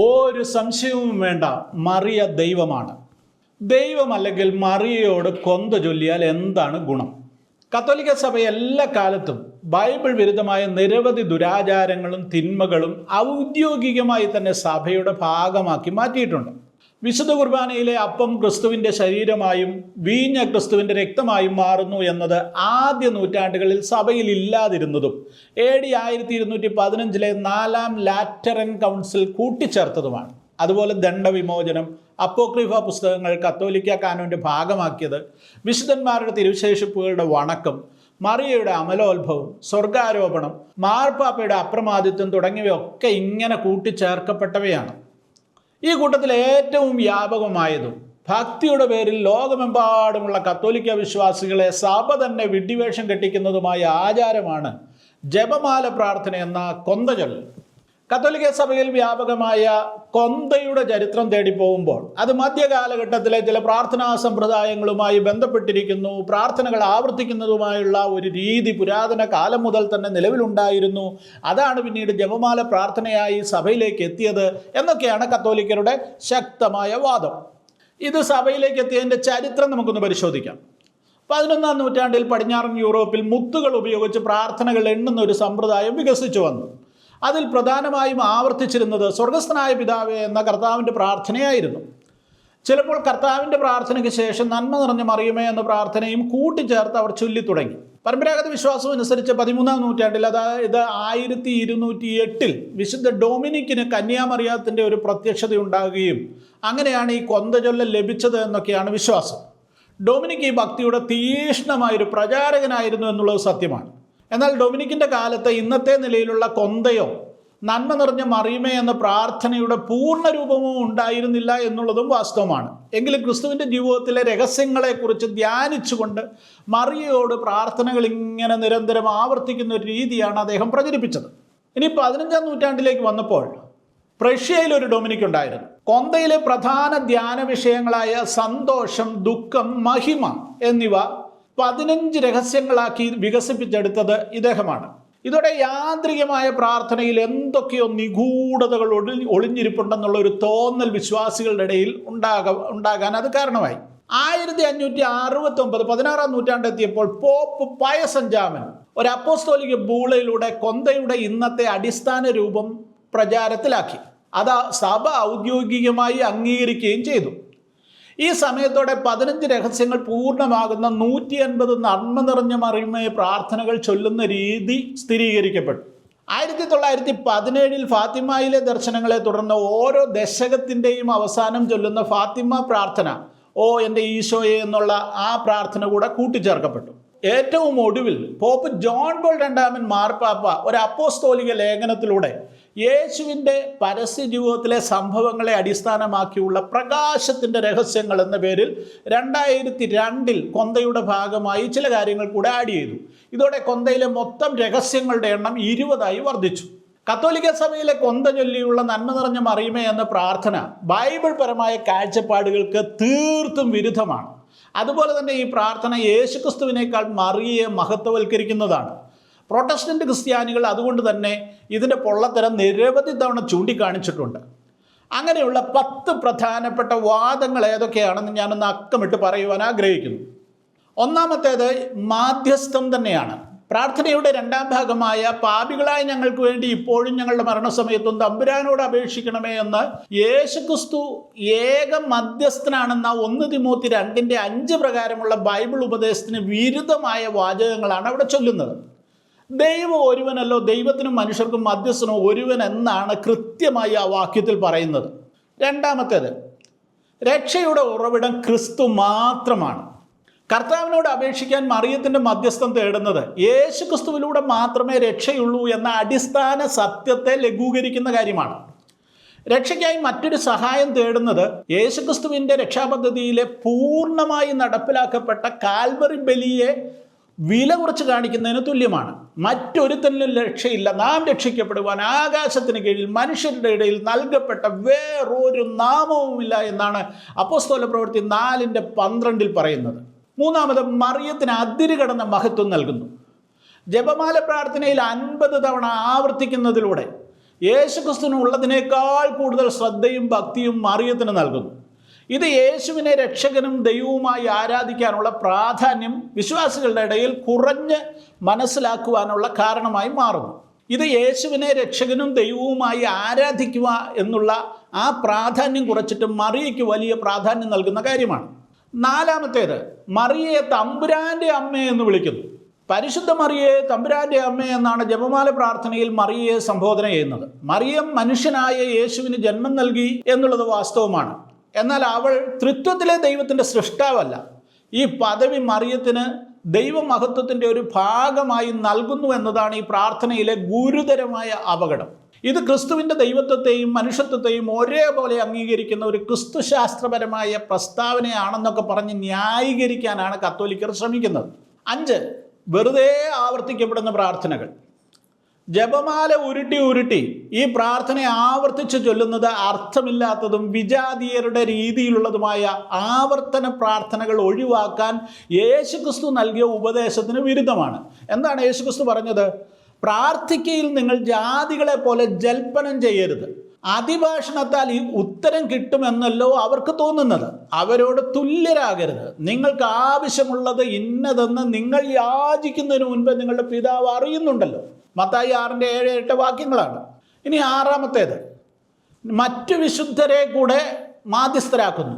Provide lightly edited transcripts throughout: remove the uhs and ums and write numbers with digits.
ഒരു സംശയവും വേണ്ട, മറിയ ദൈവമാണ്. ദൈവമല്ലെങ്കിൽ മറിയയോട് കൊന്ത ചൊല്ലിയാൽ എന്താണ് ഗുണം? കത്തോലിക്ക സഭ എല്ലാ കാലത്തും ബൈബിൾ വിരുദ്ധമായ നിരവധി ദുരാചാരങ്ങളും തിന്മകളും ഔദ്യോഗികമായി തന്നെ സഭയുടെ ഭാഗമാക്കി മാറ്റിയിട്ടുണ്ട്. വിശുദ്ധ കുർബാനയിലെ അപ്പം ക്രിസ്തുവിൻ്റെ ശരീരമായും വീഞ്ഞ ക്രിസ്തുവിൻ്റെ രക്തമായും മാറുന്നു എന്നത് ആദ്യ നൂറ്റാണ്ടുകളിൽ സഭയിൽ ഇല്ലാതിരുന്നതും AD 1215 4-ാം ലാറ്ററൻ കൗൺസിൽ കൂട്ടിച്ചേർത്തതുമാണ്. അതുപോലെ ദണ്ഡവിമോചനം, അപ്പോക്രിഫ പുസ്തകങ്ങൾ കത്തോലിക്ക കാനോൻ്റെ ഭാഗമാക്കിയത്, വിശുദ്ധന്മാരുടെ തിരുശേഷിപ്പുകളുടെ വണക്കം, മറിയയുടെ അമലോത്ഭവം, സ്വർഗാരോപണം, മാർപ്പാപ്പയുടെ അപ്രമാദിത്വം തുടങ്ങിയവയൊക്കെ ഇങ്ങനെ കൂട്ടിച്ചേർക്കപ്പെട്ടവയാണ്. ഈ കൂട്ടത്തിൽ ഏറ്റവും വ്യാപകമായതും ഭക്തിയുടെ പേരിൽ ലോകമെമ്പാടുമുള്ള കത്തോലിക്ക വിശ്വാസികളെ സഭ തന്നെ വിഡ്ഢിവേഷം കെട്ടിക്കുന്നതുമായ ആചാരമാണ് ജപമാല പ്രാർത്ഥന എന്ന കൊന്തചൊല്ലൽ. കത്തോലിക്ക സഭയിൽ വ്യാപകമായ കൊന്തയുടെ ചരിത്രം തേടി പോകുമ്പോൾ അത് മധ്യകാലഘട്ടത്തിലെ ചില പ്രാർത്ഥനാ സമ്പ്രദായങ്ങളുമായി ബന്ധപ്പെട്ടിരിക്കുന്നു. പ്രാർത്ഥനകൾ ആവർത്തിക്കുന്നതുമായുള്ള ഒരു രീതി പുരാതന കാലം മുതൽ തന്നെ നിലവിലുണ്ടായിരുന്നു. അതാണ് പിന്നീട് ജപമാല പ്രാർത്ഥനയായി സഭയിലേക്ക് എത്തിയത് എന്നൊക്കെയാണ് കത്തോലിക്കരുടെ ശക്തമായ വാദം. ഇത് സഭയിലേക്ക് എത്തിയതിൻ്റെ ചരിത്രം നമുക്കൊന്ന് പരിശോധിക്കാം. 11-ാം നൂറ്റാണ്ടിൽ പടിഞ്ഞാറൻ യൂറോപ്പിൽ മുത്തുകൾ ഉപയോഗിച്ച് പ്രാർത്ഥനകൾ എണ്ണുന്ന ഒരു സമ്പ്രദായം വികസിച്ചു വന്നു. അതിൽ പ്രധാനമായും ആവർത്തിച്ചിരുന്നത് സ്വർഗസ്ഥനായ പിതാവേ എന്ന കർത്താവിൻ്റെ പ്രാർത്ഥനയായിരുന്നു. ചിലപ്പോൾ കർത്താവിൻ്റെ പ്രാർത്ഥനയ്ക്ക് ശേഷം നന്മ നിറഞ്ഞ മറിയമേ എന്ന പ്രാർത്ഥനയും കൂട്ടിച്ചേർത്ത് അവർ ചൊല്ലിത്തുടങ്ങി. പരമ്പരാഗത വിശ്വാസം അനുസരിച്ച് 13-ാം നൂറ്റാണ്ടിൽ, അതായത് 1208 വിശുദ്ധ ഡൊമിനിക്കിന് കന്യാമറിയാത്തിൻ്റെ ഒരു പ്രത്യക്ഷത ഉണ്ടാകുകയും അങ്ങനെയാണ് ഈ കൊന്തചൊല്ലൽ ലഭിച്ചത് എന്നൊക്കെയാണ് വിശ്വാസം. ഡൊമിനിക്ക് ഈ ഭക്തിയുടെ തീക്ഷ്ണമായൊരു പ്രചാരകനായിരുന്നു എന്നുള്ളത് സത്യമാണ്. എന്നാൽ ഡൊമിനിക്കിൻ്റെ കാലത്ത് ഇന്നത്തെ നിലയിലുള്ള കൊന്തയോ നന്മ നിറഞ്ഞ മറിയമേ എന്ന പ്രാർത്ഥനയുടെ പൂർണ്ണ രൂപമോ ഉണ്ടായിരുന്നില്ല എന്നുള്ളതും വാസ്തവമാണ്. എങ്കിലും ക്രിസ്തുവിൻ്റെ ജീവിതത്തിലെ രഹസ്യങ്ങളെക്കുറിച്ച് ധ്യാനിച്ചുകൊണ്ട് മറിയയോട് പ്രാർത്ഥനകൾ ഇങ്ങനെ നിരന്തരം ആവർത്തിക്കുന്ന ഒരു രീതിയാണ് അദ്ദേഹം പ്രചരിപ്പിച്ചത്. ഇനി 15-ാം നൂറ്റാണ്ടിലേക്ക് വന്നപ്പോൾ പ്രഷ്യയിൽ ഒരു ഡൊമിനിക് ഉണ്ടായിരുന്നു. കൊന്തയിലെ പ്രധാന ധ്യാന വിഷയങ്ങളായ സന്തോഷം, ദുഃഖം, മഹിമ എന്നിവ 15 രഹസ്യങ്ങളാക്കി വികസിപ്പിച്ചെടുത്തത് ഇദ്ദേഹമാണ്. ഇതോടെ യാന്ത്രികമായ പ്രാർത്ഥനയിൽ എന്തൊക്കെയോ നിഗൂഢതകൾ ഒളിഞ്ഞിരിപ്പുണ്ടെന്നുള്ള ഒരു തോന്നൽ വിശ്വാസികളുടെ ഇടയിൽ ഉണ്ടാകാൻ അത് കാരണമായി. 1569 16-ാം നൂറ്റാണ്ടെത്തിയപ്പോൾ പോപ്പ് പയസ് അഞ്ചാമൻ ഒരു അപ്പോസ്തോലിക ബൂളയിലൂടെ കൊന്തയുടെ ഇന്നത്തെ അടിസ്ഥാന രൂപം പ്രചാരത്തിലാക്കി. അത് സഭ ഔദ്യോഗികമായി അംഗീകരിക്കുകയും ചെയ്തു. ഈ സമയത്തോടെ 15 രഹസ്യങ്ങൾ പൂർണ്ണമാകുന്ന 150 നന്മ നിറഞ്ഞ മറിയമേ പ്രാർത്ഥനകൾ ചൊല്ലുന്ന രീതി സ്ഥിരീകരിക്കപ്പെട്ടു. 1917 ഫാത്തിമയിലെ ദർശനങ്ങളെ തുടർന്ന് ഓരോ ദശകത്തിൻ്റെയും അവസാനം ചൊല്ലുന്ന ഫാത്തിമ പ്രാർത്ഥന, ഓ എൻ്റെ ഈശോയെ എന്നുള്ള ആ പ്രാർത്ഥന കൂടെ കൂട്ടിച്ചേർക്കപ്പെട്ടു. ഏറ്റവും ഒടുവിൽ പോപ്പ് ജോൺ പോൾ രണ്ടാമൻ മാർപ്പാപ്പ ഒരു അപ്പോസ്തോലിക ലേഖനത്തിലൂടെ യേശുവിൻ്റെ പരസ്യ ജീവിതത്തിലെ സംഭവങ്ങളെ അടിസ്ഥാനമാക്കിയുള്ള പ്രകാശത്തിൻ്റെ രഹസ്യങ്ങൾ എന്ന പേരിൽ 2002 കൊന്തയുടെ ഭാഗമായി ചില കാര്യങ്ങൾ കൂടെ ആഡ് ചെയ്തു. ഇതോടെ കൊന്തയിലെ മൊത്തം രഹസ്യങ്ങളുടെ എണ്ണം 20ആയി വർദ്ധിച്ചു. കത്തോലിക്ക സഭയിലെ കൊന്ത ചൊല്ലിയുള്ള നന്മ നിറഞ്ഞ മറിയമേ എന്ന പ്രാർത്ഥന ബൈബിൾ പരമായ കാഴ്ചപ്പാടുകൾക്ക് തീർത്തും വിരുദ്ധമാണ്. അതുപോലെ തന്നെ ഈ പ്രാർത്ഥന യേശുക്രിസ്തുവിനേക്കാൾ മറിയയെ മഹത്വവൽക്കരിക്കുന്നതാണ്. പ്രൊട്ടസ്റ്റന്റ് ക്രിസ്ത്യാനികൾ അതുകൊണ്ട് തന്നെ ഇതിൻ്റെ പൊള്ളത്തരം നിരവധി തവണ ചൂണ്ടിക്കാണിച്ചിട്ടുണ്ട്. അങ്ങനെയുള്ള 10 പ്രധാനപ്പെട്ട വാദങ്ങൾ ഏതൊക്കെയാണെന്ന് ഞാനൊന്ന് അക്കമിട്ട് പറയുവാൻ ആഗ്രഹിക്കുന്നു. ഒന്നാമത്തേത് മാധ്യസ്ഥം തന്നെയാണ്. പ്രാർത്ഥനയുടെ 2ാം ഭാഗമായ പാപികളായ ഞങ്ങൾക്ക് വേണ്ടി ഇപ്പോഴും ഞങ്ങളുടെ മരണസമയത്തും തമ്പുരാനോട് അപേക്ഷിക്കണമേ എന്ന് യേശുക്രിസ്തു ഏക മധ്യസ്ഥനാണെന്ന 1 തിമോത്തി 2:5 പ്രകാരമുള്ള ബൈബിൾ ഉപദേശത്തിന് വിരുദ്ധമായ വാചകങ്ങളാണ് അവിടെ ചൊല്ലുന്നത്. ദൈവം ഒരുവനല്ലോ, ദൈവത്തിനും മനുഷ്യർക്കും മധ്യസ്ഥനോ ഒരുവൻ എന്നാണ് കൃത്യമായി ആ വാക്യത്തിൽ പറയുന്നത്. രണ്ടാമത്തേത്, രക്ഷയുടെ ഉറവിടം ക്രിസ്തു മാത്രമാണ്. കർത്താവിനോട് അപേക്ഷിക്കാൻ മറിയത്തിൻ്റെ മധ്യസ്ഥം തേടുന്നത് യേശുക്രിസ്തുവിലൂടെ മാത്രമേ രക്ഷയുള്ളൂ എന്ന അടിസ്ഥാന സത്യത്തെ ലഘൂകരിക്കുന്ന കാര്യമാണ്. രക്ഷയ്ക്കായി മറ്റൊരു സഹായം തേടുന്നത് യേശുക്രിസ്തുവിൻ്റെ രക്ഷാപദ്ധതിയിലെ പൂർണ്ണമായി നടപ്പിലാക്കപ്പെട്ട കാൽവറി ബലിയെ വില കുറച്ച് കാണിക്കുന്നതിന് തുല്യമാണ്. മറ്റൊരുത്തനിലും രക്ഷയില്ല, നാം രക്ഷിക്കപ്പെടുവാൻ ആകാശത്തിന് കീഴിൽ മനുഷ്യരുടെ ഇടയിൽ നൽകപ്പെട്ട വേറൊരു നാമവുമില്ല എന്നാണ് അപ്പോസ്തല പ്രവൃത്തി 4:12 പറയുന്നത്. മൂന്നാമത്, മറിയത്തിന് അതിരുകടന്ന മഹത്വം നൽകുന്നു. ജപമാല പ്രാർത്ഥനയിൽ 50 തവണ ആവർത്തിക്കുന്നതിലൂടെ യേശുക്രിസ്തുവിന് ഉള്ളതിനേക്കാൾ കൂടുതൽ ശ്രദ്ധയും ഭക്തിയും മറിയത്തിന് നൽകുന്നു. ഇത് യേശുവിനെ രക്ഷകനും ദൈവവുമായി ആരാധിക്കാനുള്ള പ്രാധാന്യം വിശ്വാസികളുടെ ഇടയിൽ കുറഞ്ഞ് മനസ്സിലാക്കുവാനുള്ള കാരണമായി മാറുന്നു. ഇത് യേശുവിനെ രക്ഷകനും ദൈവവുമായി ആരാധിക്കുക എന്നുള്ള ആ പ്രാധാന്യം കുറച്ചിട്ട് മറിയയ്ക്ക് വലിയ പ്രാധാന്യം നൽകുന്ന കാര്യമാണ്. നാലാമത്തേത്, മറിയയെ തമ്പുരാൻ്റെ അമ്മ എന്ന് വിളിക്കുന്നു. പരിശുദ്ധ മറിയയെ തമ്പുരാൻ്റെ അമ്മ എന്നാണ് ജപമാല പ്രാർത്ഥനയിൽ മറിയയെ സംബോധന ചെയ്യുന്നത്. മറിയം മനുഷ്യനായ യേശുവിന് ജന്മം നൽകി എന്നുള്ളത് വാസ്തവമാണ്. എന്നാൽ അവൾ ത്രിത്വത്തിലെ ദൈവത്തിൻ്റെ സൃഷ്ടാവല്ല. ഈ പദവി മറിയത്തിന് ദൈവമഹത്വത്തിൻ്റെ ഒരു ഭാഗമായി നൽകുന്നു എന്നതാണ് ഈ പ്രാർത്ഥനയിലെ ഗുരുതരമായ അപകടം. ഇത് ക്രിസ്തുവിൻ്റെ ദൈവത്വത്തെയും മനുഷ്യത്വത്തെയും ഒരേപോലെ അംഗീകരിക്കുന്ന ഒരു ക്രിസ്തുശാസ്ത്രപരമായ പ്രസ്താവനയാണെന്നൊക്കെ പറഞ്ഞ് ന്യായീകരിക്കാനാണ് കത്തോലിക്കർ ശ്രമിക്കുന്നത്. 5, വെറുതെ ആവർത്തിക്കപ്പെടുന്ന പ്രാർത്ഥനകൾ. ജപമാല ഉരുട്ടി ഈ പ്രാർത്ഥന ആവർത്തിച്ച് ചൊല്ലുന്നത് അർത്ഥമില്ലാത്തതും വിജാതീയരുടെ രീതിയിലുള്ളതുമായ ആവർത്തന പ്രാർത്ഥനകൾ ഒഴിവാക്കാൻ യേശുക്രിസ്തു നൽകിയ ഉപദേശത്തിന് വിരുദ്ധമാണ്. എന്താണ് യേശുക്രിസ്തു പറഞ്ഞത്? പ്രാർത്ഥിക്കയിൽ നിങ്ങൾ ജാതികളെ പോലെ ജൽപ്പനം ചെയ്യരുത്. അതിഭാഷണത്താൽ ഈ ഉത്തരം കിട്ടുമെന്നല്ലോ അവർക്ക് തോന്നുന്നത്. അവരോട് തുല്യരാകരുത്. നിങ്ങൾക്ക് ആവശ്യമുള്ളത് ഇന്നതെന്ന് നിങ്ങൾ യാചിക്കുന്നതിന് മുൻപ് നിങ്ങളുടെ പിതാവ് അറിയുന്നുണ്ടല്ലോ. മത്തായി 6:7-8 വാക്യങ്ങളാണ്. ഇനി 6-ാമത്തേത്, മറ്റു വിശുദ്ധരെ കൂടെ മാധ്യസ്ഥരാക്കുന്നു.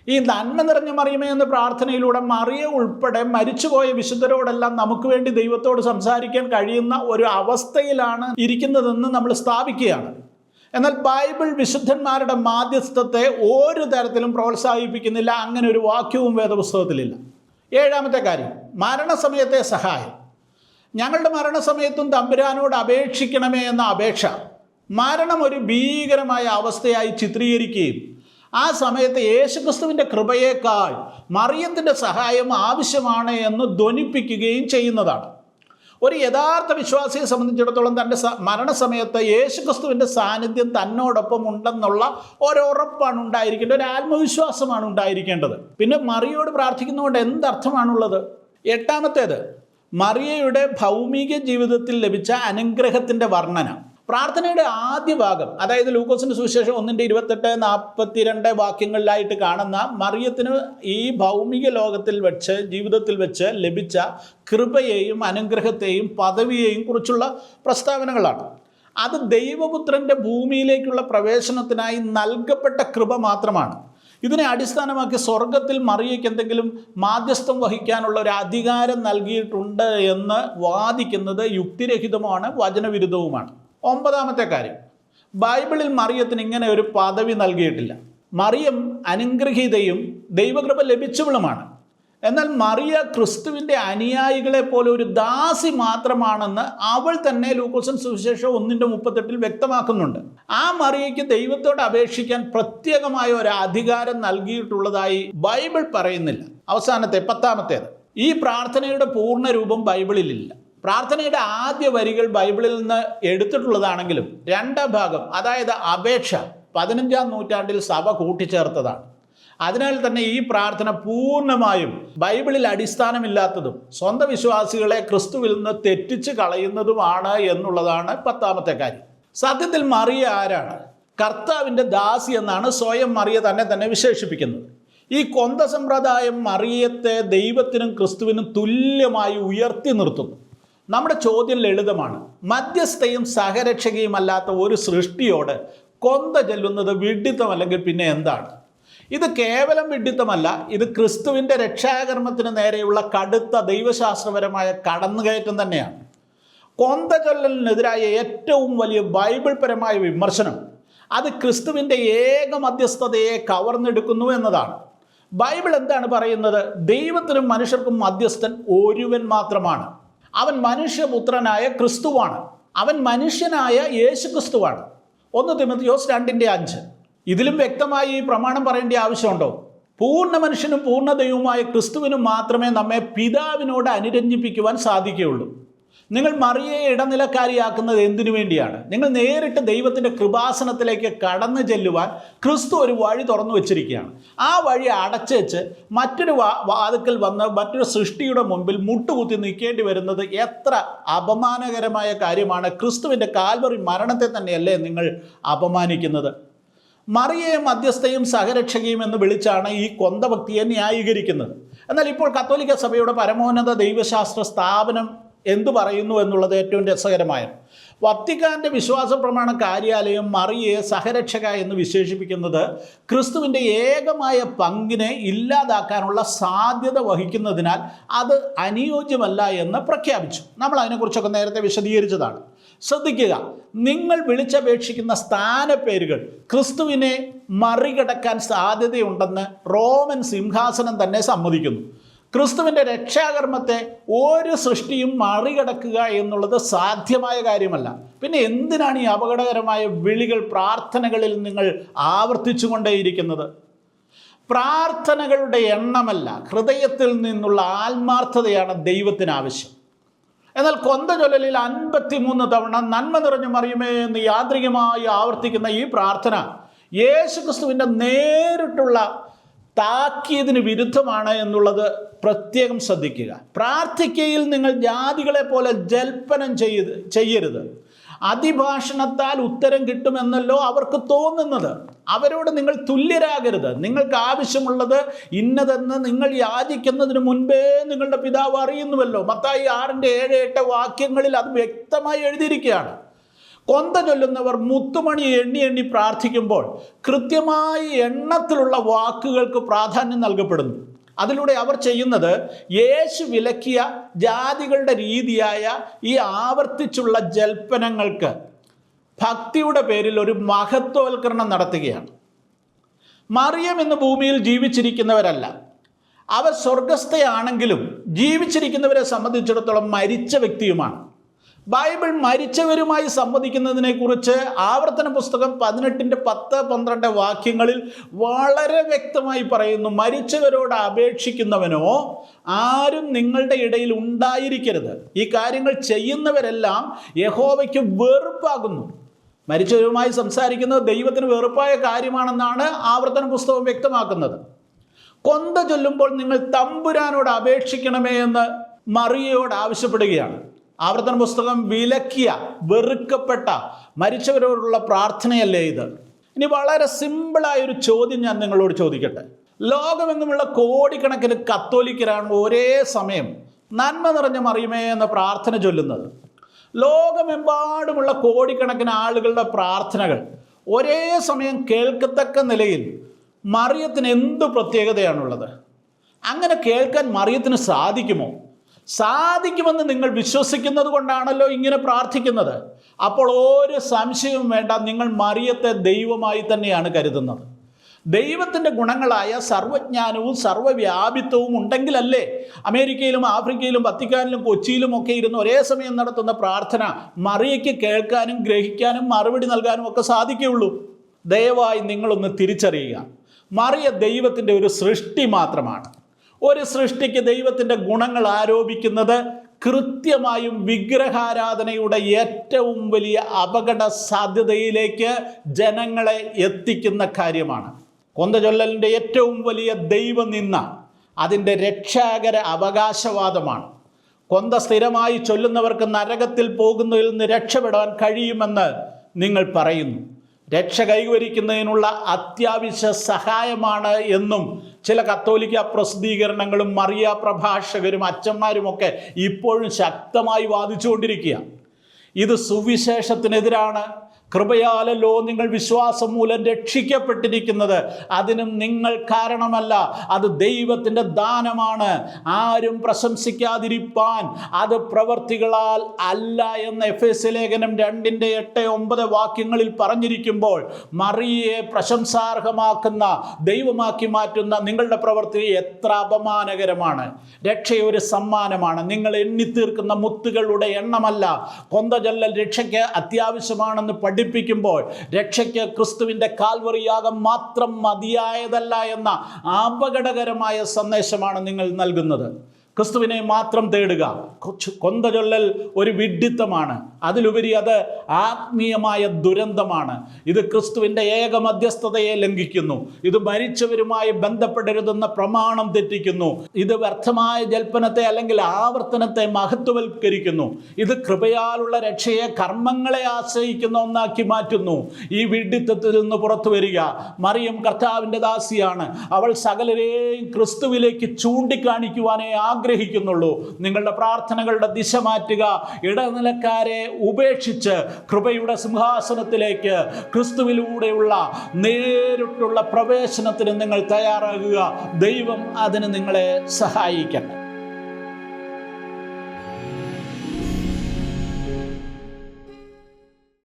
ഈ നന്മ നിറഞ്ഞ മറിയമേ എന്ന പ്രാർത്ഥനയിലൂടെ മറിയ ഉൾപ്പെടെ മരിച്ചുപോയ വിശുദ്ധരോടെല്ലാം നമുക്ക് വേണ്ടി ദൈവത്തോട് സംസാരിക്കാൻ കഴിയുന്ന ഒരു അവസ്ഥയിലാണ് ഇരിക്കുന്നതെന്ന് നമ്മൾ സ്ഥാപിക്കുകയാണ്. എന്നാൽ ബൈബിൾ വിശുദ്ധന്മാരുടെ മാധ്യസ്ഥത്തെ ഒരു തരത്തിലും പ്രോത്സാഹിപ്പിക്കുന്നില്ല. അങ്ങനെ ഒരു വാക്യവും വേദപുസ്തകത്തിലില്ല. 7-ാമത്തെ കാര്യം, മരണസമയത്തെ സഹായം. ഞങ്ങളുടെ മരണസമയത്തും തമ്പുരാനോട് അപേക്ഷിക്കണമേ എന്ന അപേക്ഷ മരണം ഒരു ഭീകരമായ അവസ്ഥയായി ചിത്രീകരിക്കുകയും ആ സമയത്ത് യേശുക്രിസ്തുവിൻ്റെ കൃപയേക്കാൾ മറിയത്തിൻ്റെ സഹായം ആവശ്യമാണ് എന്ന് ധ്വനിപ്പിക്കുകയും ചെയ്യുന്നതാണ്. ഒരു യഥാർത്ഥ വിശ്വാസിയെ സംബന്ധിച്ചിടത്തോളം തൻ്റെ മരണസമയത്ത് യേശുക്രിസ്തുവിൻ്റെ സാന്നിധ്യം തന്നോടൊപ്പം ഉണ്ടെന്നുള്ള ഒരുറപ്പാണ് ഉണ്ടായിരിക്കേണ്ടത്, ഒരു ആത്മവിശ്വാസമാണ് ഉണ്ടായിരിക്കേണ്ടത്. പിന്നെ മറിയോട് പ്രാർത്ഥിക്കുന്നതുകൊണ്ട് എന്തർത്ഥമാണുള്ളത്? 8-ാമത്തേത്, മറിയയുടെ ഭൗമിക ജീവിതത്തിൽ ലഭിച്ച അനുഗ്രഹത്തിൻ്റെ വർണ്ണന. പ്രാർത്ഥനയുടെ ആദ്യ ഭാഗം, അതായത് ലൂക്കോസിൻ്റെ സുവിശേഷം 1:28-42 വാക്യങ്ങളിലായിട്ട് കാണുന്ന മറിയത്തിന് ഈ ഭൗമിക ലോകത്തിൽ വെച്ച് ജീവിതത്തിൽ വെച്ച് ലഭിച്ച കൃപയെയും അനുഗ്രഹത്തെയും പദവിയെയും കുറിച്ചുള്ള പ്രസ്താവനകളാണ്. അത് ദൈവപുത്രൻ്റെ ഭൂമിയിലേക്കുള്ള പ്രവേശനത്തിനായി നൽകപ്പെട്ട കൃപ മാത്രമാണ്. ഇതിനെ അടിസ്ഥാനമാക്കി സ്വർഗത്തിൽ മറിയയ്ക്ക് എന്തെങ്കിലും മാധ്യസ്ഥം വഹിക്കാനുള്ള ഒരു അധികാരം നൽകിയിട്ടുണ്ട് എന്ന് വാദിക്കുന്നത് യുക്തിരഹിതമാണ്, വചനവിരുദ്ധവുമാണ്. 9-ാമത്തെ കാര്യം, ബൈബിളിൽ മറിയത്തിന് ഇങ്ങനെ ഒരു പദവി നൽകിയിട്ടില്ല. മറിയം അനുഗ്രഹീതയും ദൈവകൃപ ലഭിച്ചവളുമാണ്. എന്നാൽ മറിയ ക്രിസ്തുവിൻ്റെ അനുയായികളെ പോലെ ഒരു ദാസി മാത്രമാണെന്ന് അവൾ തന്നെ ലൂക്കോസിൻ സുവിശേഷം 1:38 വ്യക്തമാക്കുന്നുണ്ട്. ആ മറിയയ്ക്ക് ദൈവത്തോട് അപേക്ഷിക്കാൻ പ്രത്യേകമായ ഒരു അധികാരം നൽകിയിട്ടുള്ളതായി ബൈബിൾ പറയുന്നില്ല. അവസാനത്തെ 10-ാമത്തേത്, ഈ പ്രാർത്ഥനയുടെ പൂർണ്ണ രൂപം ബൈബിളിലില്ല. പ്രാർത്ഥനയുടെ ആദ്യ വരികൾ ബൈബിളിൽ നിന്ന് എടുത്തിട്ടുള്ളതാണെങ്കിലും 2-ാം ഭാഗം, അതായത് അപേക്ഷ, 15-ാം നൂറ്റാണ്ടിൽ സഭ കൂട്ടിച്ചേർത്തതാണ്. അതിനാൽ തന്നെ ഈ പ്രാർത്ഥന പൂർണ്ണമായും ബൈബിളിൽ അടിസ്ഥാനമില്ലാത്തതും സ്വന്തം വിശ്വാസികളെ ക്രിസ്തുവിൽ നിന്ന് തെറ്റിച്ച് കളയുന്നതുമാണ് എന്നുള്ളതാണ് 10-ാമത്തെ കാര്യം. സത്യത്തിൽ മറിയ ആരാണ്? കർത്താവിൻ്റെ ദാസി എന്നാണ് സ്വയം മറിയ തന്നെ വിശേഷിപ്പിക്കുന്നത്. ഈ കൊന്ത സമ്പ്രദായം മറിയത്തെ ദൈവത്തിനും ക്രിസ്തുവിനും തുല്യമായി ഉയർത്തി നിർത്തുന്നു. നമ്മുടെ ചോദ്യം ലളിതമാണ്. മധ്യസ്ഥയും സഹരക്ഷകയും അല്ലാത്ത ഒരു സൃഷ്ടിയോട് കൊന്ത ചെല്ലുന്നത് വിഡ്ഢിത്തം അല്ലെങ്കിൽ പിന്നെ എന്താണ്? ഇത് കേവലം വിഡ്ഢിത്തമല്ല, ഇത് ക്രിസ്തുവിൻ്റെ രക്ഷാകർമ്മത്തിന് നേരെയുള്ള കടുത്ത ദൈവശാസ്ത്രപരമായ കടന്നുകയറ്റം തന്നെയാണ്. കൊന്ത ചൊല്ലലിനെതിരായ ഏറ്റവും വലിയ ബൈബിൾ പരമായ വിമർശനം അത് ക്രിസ്തുവിൻ്റെ ഏക മധ്യസ്ഥതയെ കവർന്നെടുക്കുന്നു എന്നതാണ്. ബൈബിൾ എന്താണ് പറയുന്നത്? ദൈവത്തിനും മനുഷ്യർക്കും മധ്യസ്ഥൻ ഒരുവൻ മാത്രമാണ്. അവൻ മനുഷ്യപുത്രനായ ക്രിസ്തുവാണ്. അവൻ മനുഷ്യനായ യേശു ക്രിസ്തുവാണ്. 1 തിമോഥെയോസ് 2:5. ഇതിലും വ്യക്തമായി ഈ പ്രമാണം പറയേണ്ട ആവശ്യമുണ്ടോ? പൂർണ്ണ മനുഷ്യനും പൂർണ്ണ ദൈവവുമായ ക്രിസ്തുവിനും മാത്രമേ നമ്മെ പിതാവിനോട് അനുരഞ്ജിപ്പിക്കുവാൻ സാധിക്കുകയുള്ളൂ. നിങ്ങൾ മറിയയെ ഇടനിലക്കാരിയാക്കുന്നത് എന്തിനു വേണ്ടിയാണ്? നിങ്ങൾ നേരിട്ട് ദൈവത്തിൻ്റെ കൃപാസനത്തിലേക്ക് കടന്നു ചെല്ലുവാൻ ക്രിസ്തു ഒരു വഴി തുറന്നു വച്ചിരിക്കുകയാണ്. ആ വഴി അടച്ചുവെച്ച് മറ്റൊരു വാതിക്കൽ വന്ന് മറ്റൊരു സൃഷ്ടിയുടെ മുമ്പിൽ മുട്ടുകുത്തി നിൽക്കേണ്ടി വരുന്നത് എത്ര അപമാനകരമായ കാര്യമാണ്. ക്രിസ്തുവിൻ്റെ കാൽവറി മരണത്തെ തന്നെയല്ലേ നിങ്ങൾ അപമാനിക്കുന്നത്? മറിയയെ മധ്യസ്ഥയും സഹരക്ഷകയും എന്ന് വിളിച്ചാണ് ഈ കൊന്തഭക്തിയെ ന്യായീകരിക്കുന്നത്. എന്നാൽ ഇപ്പോൾ കത്തോലിക്ക സഭയുടെ പരമോന്നത ദൈവശാസ്ത്ര സ്ഥാപനം എന്തു പറയുന്നു എന്നുള്ളത് ഏറ്റവും രസകരമായ. വത്തിക്കാൻ്റെ വിശ്വാസ പ്രമാണ കാര്യാലയം മറിയയെ സഹരക്ഷക എന്ന് വിശേഷിപ്പിക്കുന്നത് ക്രിസ്തുവിൻ്റെ ഏകമായ പങ്കിനെ ഇല്ലാതാക്കാനുള്ള സാധ്യത വഹിക്കുന്നതിനാൽ അത് അനുയോജ്യമല്ല എന്ന് പ്രഖ്യാപിച്ചു. നമ്മൾ അതിനെക്കുറിച്ചൊക്കെ നേരത്തെ വിശദീകരിച്ചതാണ്. ശ്രദ്ധിക്കുക, നിങ്ങൾ വിളിച്ചപേക്ഷിക്കുന്ന സ്ഥാനപ്പേരുകൾ ക്രിസ്തുവിനെ മറികടക്കാൻ സാധ്യതയുണ്ടെന്ന് റോമൻ സിംഹാസനം തന്നെ സമ്മതിക്കുന്നു. ക്രിസ്തുവിൻ്റെ രക്ഷാകർമ്മത്തെ ഒരു സൃഷ്ടിയും മറികടക്കുക എന്നുള്ളത് സാധ്യമായ കാര്യമല്ല. പിന്നെ എന്തിനാണ് ഈ അപകടകരമായ വിളികൾ പ്രാർത്ഥനകളിൽ നിങ്ങൾ ആവർത്തിച്ചു കൊണ്ടേയിരിക്കുന്നത്? പ്രാർത്ഥനകളുടെ എണ്ണമല്ല, ഹൃദയത്തിൽ നിന്നുള്ള ആത്മാർത്ഥതയാണ് ദൈവത്തിന് ആവശ്യം. എന്നാൽ കൊന്ത ചൊല്ലലിൽ 53 തവണ നന്മ നിറഞ്ഞു മറിയുമേ എന്ന് യാന്ത്രികമായി ആവർത്തിക്കുന്ന ഈ പ്രാർത്ഥന യേശുക്രിസ്തുവിൻ്റെ നേരിട്ടുള്ള താക്കീതിന് വിരുദ്ധമാണ് എന്നുള്ളത് പ്രത്യേകം ശ്രദ്ധിക്കുക. പ്രാർത്ഥിക്കയിൽ നിങ്ങൾ ജാതികളെ പോലെ ജൽപ്പനം ചെയ്യരുത്. അതിഭാഷണത്താൽ ഉത്തരം കിട്ടുമെന്നല്ലോ അവർക്ക് തോന്നുന്നത്. അവരോട് നിങ്ങൾ തുല്യരാകരുത്. നിങ്ങൾക്ക് ആവശ്യമുള്ളത് ഇന്നതെന്ന് നിങ്ങൾ യാചിക്കുന്നതിന് മുൻപേ നിങ്ങളുടെ പിതാവ് അറിയുന്നുവല്ലോ. മത്തായി 6:7-8 വാക്യങ്ങളിൽ അത് വ്യക്തമായി എഴുതിയിരിക്കുകയാണ്. കൊന്ത ചൊല്ലുന്നവർ മുത്തുമണി എണ്ണി എണ്ണി പ്രാർത്ഥിക്കുമ്പോൾ കൃത്യമായി എണ്ണത്തിലുള്ള വാക്കുകൾക്ക് പ്രാധാന്യം നൽകപ്പെടുന്നു. അതിലൂടെ അവർ ചെയ്യുന്നത് യേശു വിലക്കിയ ജാതികളുടെ രീതിയായ ഈ ആവർത്തിച്ചുള്ള ജൽപ്പനങ്ങൾക്ക് ഭക്തിയുടെ പേരിൽ ഒരു മഹത്വവൽക്കരണം നടത്തുകയാണ്. മറിയം ഇന്ന് ഭൂമിയിൽ ജീവിച്ചിരിക്കുന്നവരല്ല. അവർ സ്വർഗസ്ഥയാണെങ്കിലും ജീവിച്ചിരിക്കുന്നവരെ സംബന്ധിച്ചിടത്തോളം മരിച്ച വ്യക്തിയുമാണ്. ബൈബിൾ മരിച്ചവരുമായി സംവദിക്കുന്നതിനെക്കുറിച്ച് ആവർത്തന പുസ്തകം 18-10-12 വാക്യങ്ങളിൽ വളരെ വ്യക്തമായി പറയുന്നു. മരിച്ചവരോട് അപേക്ഷിക്കുന്നവനോ ആരും നിങ്ങളുടെ ഇടയിൽ ഉണ്ടായിരിക്കരുത്. ഈ കാര്യങ്ങൾ ചെയ്യുന്നവരെല്ലാം യഹോവയ്ക്ക് വെറുപ്പാകുന്നു. മരിച്ചവരുമായി സംസാരിക്കുന്നത് ദൈവത്തിന് വെറുപ്പായ കാര്യമാണെന്നാണ് ആവർത്തന പുസ്തകം വ്യക്തമാക്കുന്നത്. കൊന്ത ചൊല്ലുമ്പോൾ നിങ്ങൾ തമ്പുരാനോട് അപേക്ഷിക്കണമേ എന്ന് മറിയയോട് ആവശ്യപ്പെടുകയാണ്. ആവർത്തന പുസ്തകം വിലക്കിയ, വെറുക്കപ്പെട്ട മരിച്ചവരോടുള്ള പ്രാർത്ഥനയല്ലേ ഇത്? ഇനി വളരെ സിമ്പിളായൊരു ചോദ്യം ഞാൻ നിങ്ങളോട് ചോദിക്കട്ടെ. ലോകമെങ്ങുമുള്ള കോടിക്കണക്കിന് കത്തോലിക്കരാണ് ഒരേ സമയം നന്മ നിറഞ്ഞ മറിയമേ എന്ന പ്രാർത്ഥന ചൊല്ലുന്നത്. ലോകമെമ്പാടുമുള്ള കോടിക്കണക്കിന് ആളുകളുടെ പ്രാർത്ഥനകൾ ഒരേ സമയം കേൾക്കത്തക്ക നിലയിൽ മറിയത്തിന് എന്ത് പ്രത്യേകതയാണുള്ളത്? അങ്ങനെ കേൾക്കാൻ മറിയത്തിന് സാധിക്കുമോ? സാധിക്കുമെന്ന് നിങ്ങൾ വിശ്വസിക്കുന്നത് കൊണ്ടാണല്ലോ ഇങ്ങനെ പ്രാർത്ഥിക്കുന്നത്. അപ്പോൾ ഒരു സംശയവും വേണ്ട, നിങ്ങൾ മറിയത്തെ ദൈവമായി തന്നെയാണ് കരുതുന്നത്. ദൈവത്തിൻ്റെ ഗുണങ്ങളായ സർവ്വജ്ഞാനവും സർവ്വവ്യാപിത്വവും ഉണ്ടെങ്കിലല്ലേ അമേരിക്കയിലും ആഫ്രിക്കയിലും വത്തിക്കാനിലും കൊച്ചിയിലും ഒക്കെ ഇരുന്ന് ഒരേ സമയം നടത്തുന്ന പ്രാർത്ഥന മറിയയ്ക്ക് കേൾക്കാനും ഗ്രഹിക്കാനും മറുപടി നൽകാനും ഒക്കെ സാധിക്കുകയുള്ളൂ. ദയവായി നിങ്ങളൊന്ന് തിരിച്ചറിയുക, മറിയ ദൈവത്തിൻ്റെ ഒരു സൃഷ്ടി മാത്രമാണ്. ഒരു സൃഷ്ടിക്ക് ദൈവത്തിൻ്റെ ഗുണങ്ങൾ ആരോപിക്കുന്നത് കൃത്യമായും വിഗ്രഹാരാധനയുടെ ഏറ്റവും വലിയ അപകട സാധ്യതയിലേക്ക് ജനങ്ങളെ എത്തിക്കുന്ന കാര്യമാണ്. കൊന്തചൊല്ലലിൻ്റെ ഏറ്റവും വലിയ ദൈവനിന്ദ അതിൻ്റെ രക്ഷാകര അവകാശവാദമാണ്. കൊന്ത സ്ഥിരമായി ചൊല്ലുന്നവർക്ക് നരകത്തിൽ പോകുന്നതിൽ നിന്ന് രക്ഷപ്പെടാൻ കഴിയുമെന്ന് നിങ്ങൾ പറയുന്നു. രക്ഷ കൈവരിക്കുന്നതിനുള്ള അത്യാവശ്യ സഹായമാണ് എന്നും ചില കത്തോലിക്ക പ്രസിദ്ധീകരണങ്ങളും മറിയ പ്രഭാഷകരും അച്ഛന്മാരുമൊക്കെ ഇപ്പോഴും ശക്തമായി വാദിച്ചുകൊണ്ടിരിക്കുക. ഇത് സുവിശേഷത്തിനെതിരാണ്. കൃപയാലല്ലോ നിങ്ങൾ വിശ്വാസം മൂലം രക്ഷിക്കപ്പെട്ടിരിക്കുന്നത്. അതിനും നിങ്ങൾ കാരണമല്ല, അത് ദൈവത്തിൻ്റെ ദാനമാണ്. ആരും പ്രശംസിക്കാതിരിപ്പാൻ അത് പ്രവർത്തികളാൽ അല്ല എന്ന് എഫേസ്യ ലേഖനം 2:8-9 വാക്യങ്ങളിൽ പറഞ്ഞിരിക്കുമ്പോൾ മറിയയെ പ്രശംസാർഹമാക്കുന്ന, ദൈവമാക്കി മാറ്റുന്ന നിങ്ങളുടെ പ്രവൃത്തി എത്ര അപമാനകരമാണ്. രക്ഷയൊരു സമ്മാനമാണ്. നിങ്ങൾ എണ്ണിത്തീർക്കുന്ന മുത്തുകളുടെ എണ്ണമല്ല. കൊന്തചൊല്ലൽ രക്ഷയ്ക്ക് അത്യാവശ്യമാണെന്ന് പഠിപ്പിക്കുമ്പോൾ രക്ഷയ്ക്ക് ക്രിസ്തുവിൻ്റെ കാൽവറിയാഗം മാത്രം മതിയായതല്ല എന്ന അപകടകരമായ സന്ദേശമാണ് നിങ്ങൾ നൽകുന്നത്. ക്രിസ്തുവിനെ മാത്രം തേടുക. കൊന്ത ചൊല്ലൽ ഒരു വിഡ്ഢിത്തമാണ്. അതിലുപരി അത് ആത്മീയമായ ദുരന്തമാണ്. ഇത് ക്രിസ്തുവിൻ്റെ ഏക മധ്യസ്ഥതയെ ലംഘിക്കുന്നു. ഇത് മരിച്ചവരുമായി ബന്ധപ്പെടരുതെന്ന പ്രമാണം തെറ്റിക്കുന്നു. ഇത് വ്യർത്ഥമായ ജൽപ്പനത്തെ അല്ലെങ്കിൽ ആവർത്തനത്തെ മഹത്വവൽക്കരിക്കുന്നു. ഇത് കൃപയാലുള്ള രക്ഷയെ കർമ്മങ്ങളെ ആശ്രയിക്കുന്ന ഒന്നാക്കി മാറ്റുന്നു. ഈ വിഡ്ഢിത്തത്തിൽ നിന്ന് പുറത്തു വരിക. മറിയം കർത്താവിൻ്റെ ദാസിയാണ്. അവൾ സകലരെയും ക്രിസ്തുവിലേക്ക് ചൂണ്ടിക്കാണിക്കുവാനേ ആഗ്രഹിക്കുന്നുള്ളൂ. നിങ്ങളുടെ പ്രാർത്ഥനകളുടെ ദിശ മാറ്റുക. ഇടനിലക്കാരെ ഉപേക്ഷിച്ച് കൃപയുടെ സിംഹാസനത്തിലേക്ക് ക്രിസ്തുവിലൂടെയുള്ള നേരിട്ടുള്ള പ്രവേശനത്തിന് നിങ്ങൾ തയ്യാറാകുക. ദൈവം അതിന് നിങ്ങളെ സഹായിക്കട്ടെ.